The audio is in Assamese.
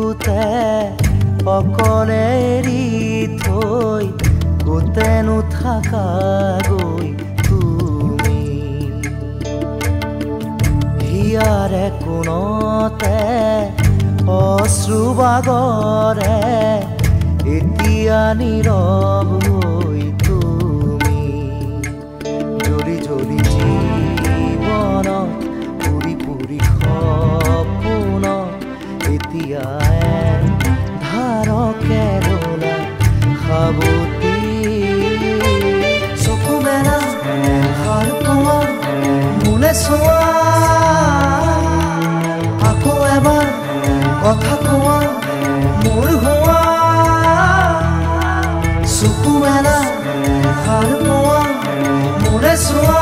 বুকুতে অকলে এৰি থৈ গোটেনো থাকাগৈ তুমি হিয়াৰে কোণতে অশ্ৰু বাগৰে এতিয়া নীৰৱ হৈ তুমি জ্বলি জ্বলি জীৱনত পুৰি পুৰি সপোনত এতিয়া ধাৰকে ৰলা সাৱতি চকু মেলা সাৰ পোৱা মোলে চোৱা আকৌ এবাৰ কথা কোৱা মোৰ হোৱা চকু মেলা সাৰ পোৱা মোলে চোৱা